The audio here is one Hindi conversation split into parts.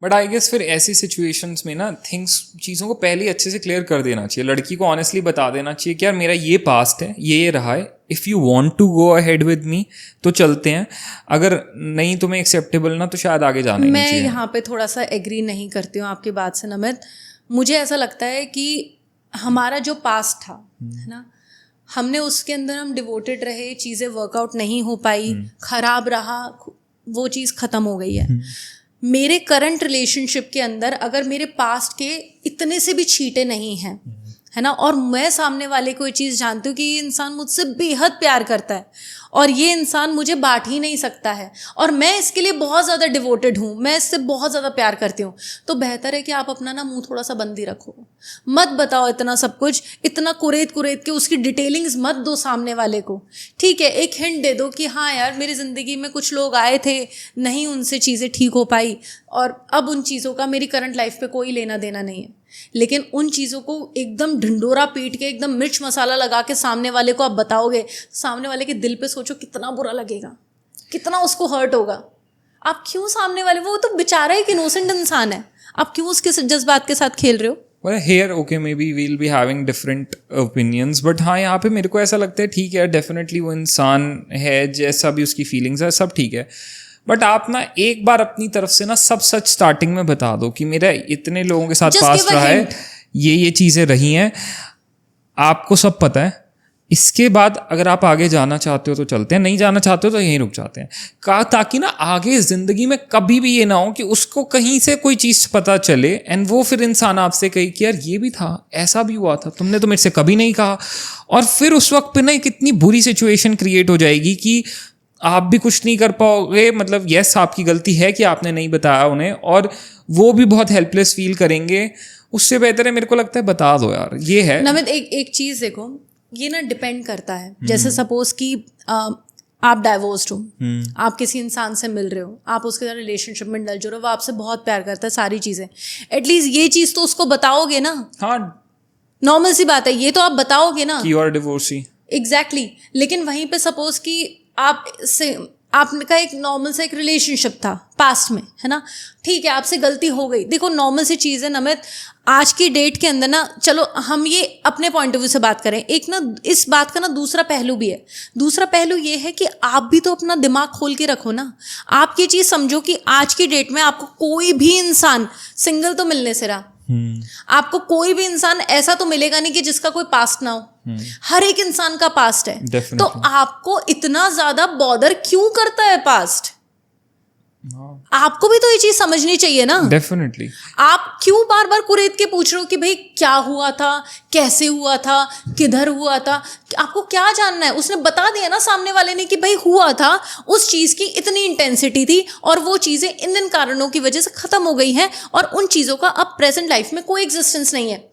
बट आई गेस फिर ऐसी सिचुएशंस में ना चीज़ों को पहले ही अच्छे से क्लियर कर देना चाहिए, लड़की को ऑनेस्टली बता देना चाहिए कि यार मेरा ये पास्ट है, ये रहा है, if you want to go ahead with me तो चलते हैं, अगर नहीं तुम्हें एक्सेप्टेबल ना तो शायद आगे जाना ही नहीं चाहिए। मैं यहाँ पे थोड़ा सा एग्री नहीं करती हूँ आपकी बात से नमित। मुझे ऐसा लगता है कि हमारा जो पास्ट था है ना, हमने उसके अंदर हम डिवोटेड रहे, चीज़ें वर्कआउट नहीं हो पाई, खराब रहा, वो चीज़ ख़त्म हो गई है। मेरे करंट रिलेशनशिप के अंदर अगर मेरे पास्ट के इतने से भी छींटे नहीं हैं है ना, और मैं सामने वाले को ये चीज़ जानती हूँ कि ये इंसान मुझसे बेहद प्यार करता है और ये इंसान मुझे बांट ही नहीं सकता है और मैं इसके लिए बहुत ज़्यादा डिवोटेड हूँ, मैं इससे बहुत ज़्यादा प्यार करती हूँ, तो बेहतर है कि आप अपना ना मुंह थोड़ा सा बंद ही रखो, मत बताओ इतना सब कुछ, इतना कुरेद के उसकी डिटेलिंग्स मत दो सामने वाले को। ठीक है, एक हिंट दे दो कि हाँ यार मेरी ज़िंदगी में कुछ लोग आए थे, नहीं उनसे चीज़ें ठीक हो पाई और अब उन चीज़ों का मेरी करंट लाइफ पे कोई लेना देना नहीं है। लेकिन उन चीज़ों को एकदम ढिंडोरा पीट के एकदम मिर्च मसाला लगा के सामने वाले को आप बताओगे, सामने वाले के दिल पे सोचो कितना बुरा लगेगा, कितना उसको हर्ट होगा। आप क्यों सामने वाले, वो तो बेचारा एक इनोसेंट इंसान है, आप क्यों उसके जज्बात के साथ खेल रहे हो? Well, here, okay, maybe we'll be having different opinions, but हाँ यहाँ पे मेरे को ऐसा लगता है ठीक है, डेफिनेटली वो इंसान है, जैसा भी उसकी फीलिंग्स है सब ठीक है, बट आप ना एक बार अपनी तरफ से ना सब सच स्टार्टिंग में बता दो कि मेरा इतने लोगों के साथ पास्ट रहा है, ये चीज़ें रही हैं, आपको सब पता है, इसके बाद अगर आप आगे जाना चाहते हो तो चलते हैं, नहीं जाना चाहते हो तो यहीं रुक जाते हैं, ताकि ना आगे ज़िंदगी में कभी भी ये ना हो कि उसको कहीं से कोई चीज़ पता चले एंड वो फिर इंसान आपसे कहे कि यार ये भी था, ऐसा भी हुआ था, तुमने तो मेरे से कभी नहीं कहा, और फिर उस वक्त पे ना एक इतनी बुरी सिचुएशन क्रिएट हो जाएगी कि आप भी कुछ नहीं कर पाओगे, मतलब यस आपकी गलती है कि आपने नहीं बताया उन्हें, और वो भी बहुत हेल्पलेस फील करेंगे। उससे बेहतर है मेरे को लगता है बता दो यार, ये है नमित। एक चीज़ देखो, ये ना डिपेंड करता है, जैसे सपोज कि आप डाइवोर्स्ड हो, आप किसी इंसान से मिल रहे हो, आप उसके साथ रिलेशनशिप में डल जो रहे हो, वो आपसे बहुत प्यार करता है, सारी चीज़ें, एटलीस्ट ये चीज़ तो उसको बताओगे ना। हाँ, नॉर्मल सी बात है, ये तो आप बताओगे ना कि यू आर डिवोर्सी। एग्जैक्टली। लेकिन वहीं पे सपोज कि आपका एक नॉर्मल सा एक रिलेशनशिप था पास्ट में, है ना, ठीक है, आपसे गलती हो गई। देखो नॉर्मल सी चीज़ है नमित, आज की डेट के अंदर ना, चलो हम ये अपने पॉइंट ऑफ व्यू से बात करें, एक ना इस बात का ना दूसरा पहलू भी है। दूसरा पहलू ये है कि आप भी तो अपना दिमाग खोल के रखो ना। आप ये चीज़ समझो कि आज की डेट में आपको कोई भी इंसान सिंगल तो मिलने से रहा, आपको कोई भी इंसान ऐसा तो मिलेगा नहीं कि जिसका कोई पास्ट ना हो। हर एक इंसान का पास्ट है। Definitely. तो आपको इतना ज्यादा बॉदर क्यों करता है पास्ट? आपको भी तो ये चीज समझनी चाहिए ना। डेफिनेटली। आप क्यों बार बार कुरेद के पूछ रहे हो कि भाई क्या हुआ था, कैसे हुआ था, किधर हुआ था? आपको क्या जानना है? उसने बता दिया ना सामने वाले ने कि भाई हुआ था, उस चीज की इतनी इंटेंसिटी थी और वो चीजें इन कारणों की वजह से खत्म हो गई हैं और उन चीजों का अब प्रेजेंट लाइफ में कोई एग्जिस्टेंस नहीं है।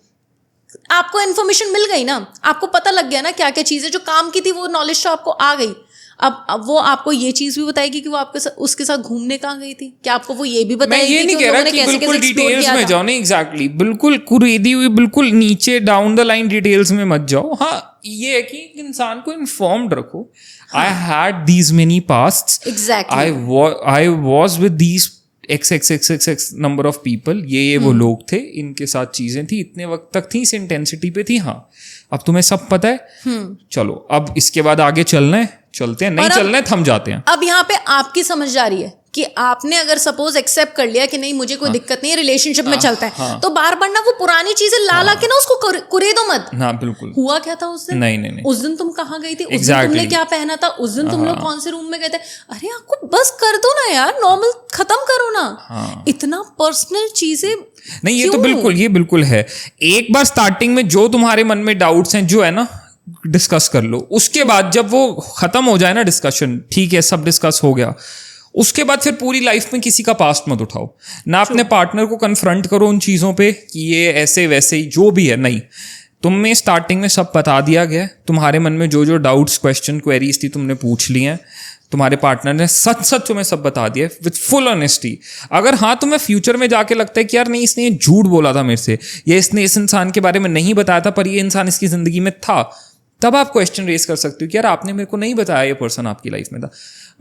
आपको इन्फॉर्मेशन मिल गई ना, आपको पता लग गया ना क्या क्या चीजें जो काम की थी, वो नॉलेज तो आपको आ गई। अब वो आपको ये चीज भी बताएगी कि वो आपके साथ उसके साथ घूमने कहाँ गई थी, क्या आपको वो ये भी बताएगी? मैं ये नहीं कह रहा कि बिल्कुल डिटेल्स में जाओ, नहीं एग्जैक्टली, बिल्कुल कुरेदी हुई बिल्कुल नीचे डाउन द लाइन डिटेल्स में मत जाओ। हाँ, ये है कि इंसान को इन्फॉर्म्ड रखो। I had these many pasts, exactly, I was with these x number of people, ये वो लोग थे, इनके साथ चीजें थी, इतने वक्त तक थी, इस इंटेंसिटी पे थी। हाँ, अब तुम्हें सब पता है, चलो अब इसके बाद आगे चलना है, चलते हैं, नहीं चलना है थम जाते हैं। अब यहाँ पे आपकी समझदारी है कि आपने अगर सपोज एक्सेप्ट कर लिया कि नहीं मुझे कोई दिक्कत नहीं है, रिलेशनशिप में चलता है, तो बार बार ना वो पुरानी चीजें ला के ना उसको कुरेदो मत। हाँ बिल्कुल। हुआ क्या था उस दिन? नहीं। उस दिन तुम कहाँ गई थी? उस दिन तुमने क्या पहना था? उस दिन तुम लोग कौन से रूम में गए थे? अरे आपको बस कर दो ना यार, नॉर्मल खत्म करो ना। इतना पर्सनल चीजें नहीं, ये तो बिल्कुल है। एक बार स्टार्टिंग में जो तुम्हारे मन में डाउट्स हैं, जो है ना, डिस्कस कर लो। उसके बाद जब वो खत्म हो जाए ना डिस्कशन, ठीक है सब डिस्कस हो गया, उसके बाद फिर पूरी लाइफ में किसी का पास्ट मत उठाओ ना, अपने पार्टनर को कन्फ्रंट करो उन चीज़ों पे कि ये ऐसे वैसे ही जो भी है। नहीं, तुम्हें स्टार्टिंग में सब बता दिया गया, तुम्हारे मन में जो डाउट्स, क्वेश्चन, क्वेरीज थी तुमने पूछ ली हैं, तुम्हारे पार्टनर ने सच तुम्हें सब बता दिया विद फुल ऑनेस्टी। अगर हाँ तुम्हें फ्यूचर में जाके लगता है कि यार नहीं इसने ये झूठ बोला था मेरे से, या इसने इस इंसान के बारे में नहीं बताया था पर ये इंसान इसकी ज़िंदगी में था, तब आप क्वेश्चन रेज कर सकते हो कि यार आपने मेरे को नहीं बताया ये पर्सन आपकी लाइफ में था।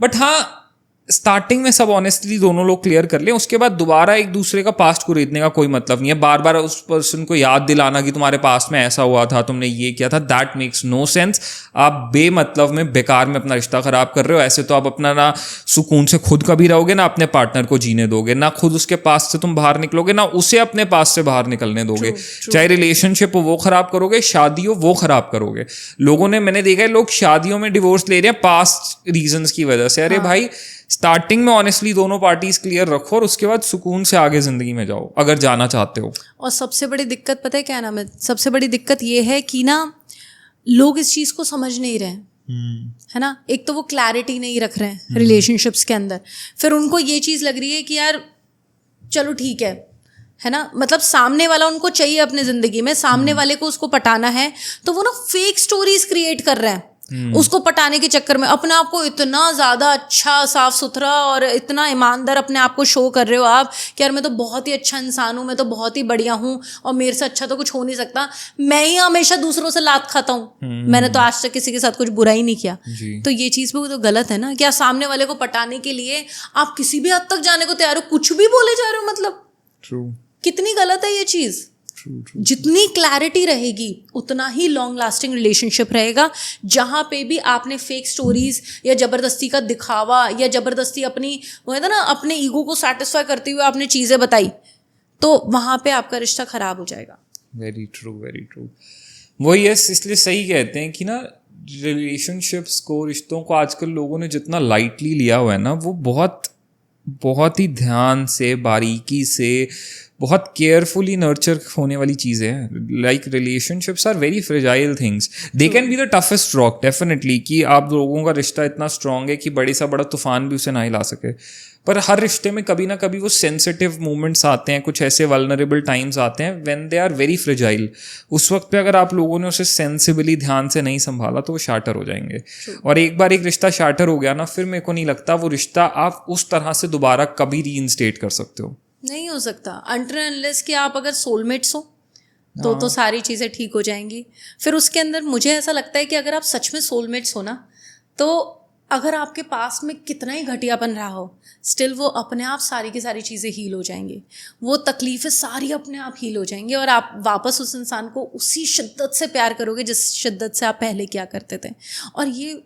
बट हाँ, स्टार्टिंग में सब ऑनेस्टली दोनों लोग क्लियर कर लें, उसके बाद दोबारा एक दूसरे का पास्ट को रीतने का कोई मतलब नहीं है। बार बार उस पर्सन को याद दिलाना कि तुम्हारे पास्ट में ऐसा हुआ था, तुमने ये किया था, दैट मेक्स नो सेंस। आप बेमतलब में बेकार में अपना रिश्ता खराब कर रहे हो। ऐसे तो आप अपना ना सुकून से खुद कभी रहोगे, ना अपने पार्टनर को जीने दोगे, ना खुद उसके पास से तुम बाहर निकलोगे, ना उसे अपने पास से बाहर निकलने दोगे। चाहे रिलेशनशिप हो वो खराब करोगे, शादी हो वो खराब करोगे। लोगों ने, मैंने देखा है लोग शादियों में डिवोर्स ले रहे हैं पास्ट रीजंस की वजह से। अरे भाई स्टार्टिंग में ऑनेस्टली दोनों पार्टीज क्लियर रखो और उसके बाद सुकून से आगे जिंदगी में जाओ अगर जाना चाहते हो। और सबसे बड़ी दिक्कत पता है क्या नाम है, सबसे बड़ी दिक्कत ये है कि ना लोग इस चीज़ को समझ नहीं रहे हैं, है ना। एक तो वो क्लैरिटी नहीं रख रहे हैं रिलेशनशिप्स के अंदर, फिर उनको ये चीज़ लग रही है कि यार चलो ठीक है ना, मतलब सामने वाला उनको चाहिए अपने ज़िंदगी में, सामने वाले को उसको पटाना है, तो वो ना फेक स्टोरीज क्रिएट कर रहे हैं उसको पटाने के चक्कर में। अपने आप को इतना ज़्यादा अच्छा, साफ सुथरा और इतना ईमानदार अपने आप को शो कर रहे हो आप कि यार मैं तो बहुत ही अच्छा इंसान हूँ, मैं तो बहुत ही बढ़िया हूँ और मेरे से अच्छा तो कुछ हो नहीं सकता, मैं ही हमेशा दूसरों से लात खाता हूँ, मैंने तो आज तक किसी के साथ कुछ बुरा ही नहीं किया। तो ये चीज़ भी तो गलत है ना, क्या सामने वाले को पटाने के लिए आप किसी भी हद तक जाने को तैयार हो, कुछ भी बोले जा रहे हो, मतलब कितनी गलत है ये चीज़। जितनी क्लैरिटी रहेगी उतना ही लॉन्ग लास्टिंग रिलेशनशिप रहेगा। जहाँ पे भी आपने फेक स्टोरीज या ज़बरदस्ती का दिखावा या ज़बरदस्ती अपनी वो है ना अपने ईगो को सेटिस्फाई करते हुए आपने चीज़ें बताई, तो वहाँ पे आपका रिश्ता खराब हो जाएगा। Very true, very true. वही है, इसलिए सही कहते हैं कि ना रिलेशनशिप्स को, रिश्तों को आजकल लोगों ने जितना लाइटली लिया हुआ है ना, वो बहुत ही ध्यान से, बारीकी से, बहुत केयरफुली नर्चर होने वाली चीज़ें हैं। Like relationships are very fragile things, they can be the toughest rock definitely, कि आप लोगों का रिश्ता इतना स्ट्रांग है कि बड़े सा बड़ा तूफान भी उसे ना हिला सके। पर हर रिश्ते में कभी ना कभी वो सेंसिटिव मोमेंट्स आते हैं, कुछ ऐसे वल्नरेबल टाइम्स आते हैं when they are very fragile. उस वक्त पे अगर आप लोगों ने उसे सेंसिबली ध्यान से नहीं संभाला तो वो शाटर हो जाएंगे। और एक बार एक रिश्ता शाटर हो गया ना, फिर मेरे को नहीं लगता वो रिश्ता आप उस तरह से दोबारा कभी रीइंस्टेट कर सकते हो। नहीं हो सकता अनटिल अनलेस कि आप अगर सोलमेट्स हो तो सारी चीज़ें ठीक हो जाएंगी। फिर उसके अंदर मुझे ऐसा लगता है कि अगर आप सच में सोलमेट्स हो ना, तो अगर आपके पास में कितना ही घटियापन रहा हो, स्टिल वो अपने आप सारी की सारी चीज़ें हील हो जाएंगी, वो तकलीफ़ें सारी अपने आप हील हो जाएंगी और आप वापस उस इंसान को उसी शिद्दत से प्यार करोगे जिस शिद्दत से आप पहले किया करते थे। और ये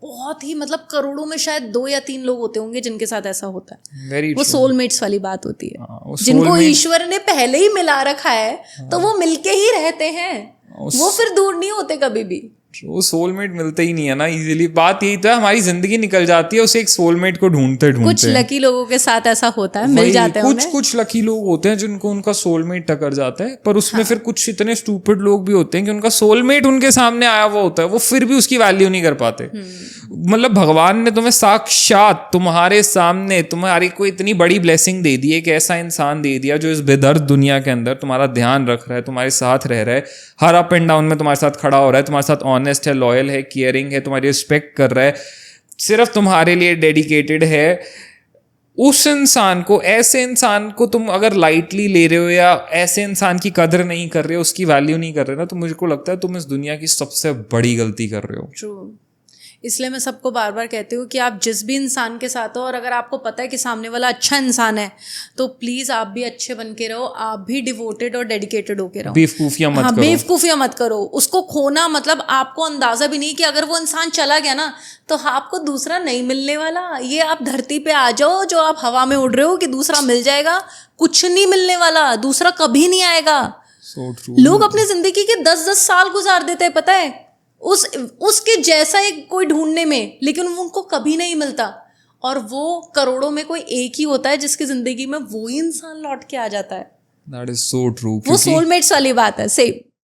बहुत ही, मतलब करोड़ों में शायद 2 या 3 लोग होते होंगे जिनके साथ ऐसा होता है। वो सोलमेट्स वाली बात होती है, जिनको ईश्वर ने पहले ही मिला रखा है, तो वो मिलके ही रहते हैं, वो फिर दूर नहीं होते कभी भी। वो सोलमेट मिलते ही नहीं है ना इजीली। बात यही तो है, हमारी जिंदगी निकल जाती है उसे एक सोलमेट को ढूंढते कुछ लकी लोगों के साथ ऐसा होता है, मिल जाते हैं कुछ लकी लोग होते हैं जिनको उनका सोलमेट टकर जाता है। पर उसमें फिर कुछ इतने स्टूपिड लोग भी होते हैं कि उनका सोलमेट उनके सामने आया हुआ होता है, वो फिर भी उसकी वैल्यू नहीं कर पाते। मतलब भगवान ने तुम्हें साक्षात तुम्हारे सामने तुम्हारी कोई इतनी बड़ी ब्लेसिंग दे दी, एक ऐसा इंसान दे दिया जो इस बेदर्द दुनिया के अंदर तुम्हारा ध्यान रख रहा है, तुम्हारे साथ रह रहा है, हर अप एंड डाउन में तुम्हारे साथ खड़ा हो रहा है, तुम्हारे साथ ऑनेस्ट है, लॉयल है, केयरिंग है, तुम्हारी रिस्पेक्ट कर रहा है, सिर्फ तुम्हारे लिए डेडिकेटेड है। उस इंसान को, ऐसे इंसान को तुम अगर लाइटली ले रहे हो या ऐसे इंसान की कदर नहीं कर रहे हो, उसकी वैल्यू नहीं कर रहे ना, तो मुझको लगता है तुम इस दुनिया की सबसे बड़ी गलती कर रहे हो। ट्रू। इसलिए मैं सबको बार बार कहती हूँ कि आप जिस भी इंसान के साथ हो और अगर आपको पता है कि सामने वाला अच्छा इंसान है, तो प्लीज़ आप भी अच्छे बन के रहो, आप भी डिवोटेड और डेडिकेटेड होके रहो। बेवकूफियां मत करो। बेवकूफियां मत करो। उसको खोना मतलब आपको अंदाजा भी नहीं कि अगर वो इंसान चला गया ना तो आपको दूसरा नहीं मिलने वाला। ये आप धरती पे आ जाओ जो आप हवा में उड़ रहे हो कि दूसरा मिल जाएगा, कुछ नहीं मिलने वाला, दूसरा कभी नहीं आएगा। लोग अपनी जिंदगी के 10-10 साल गुजार देते हैं, पता है, उसके जैसा एक कोई ढूंढने में, लेकिन उनको कभी नहीं मिलता। और वो करोड़ों में कोई एक ही होता है जिसकी जिंदगी में वो ही इंसान लौट के आ जाता है। That is so true। वो सोलमेट्स वाली बात है, सेम।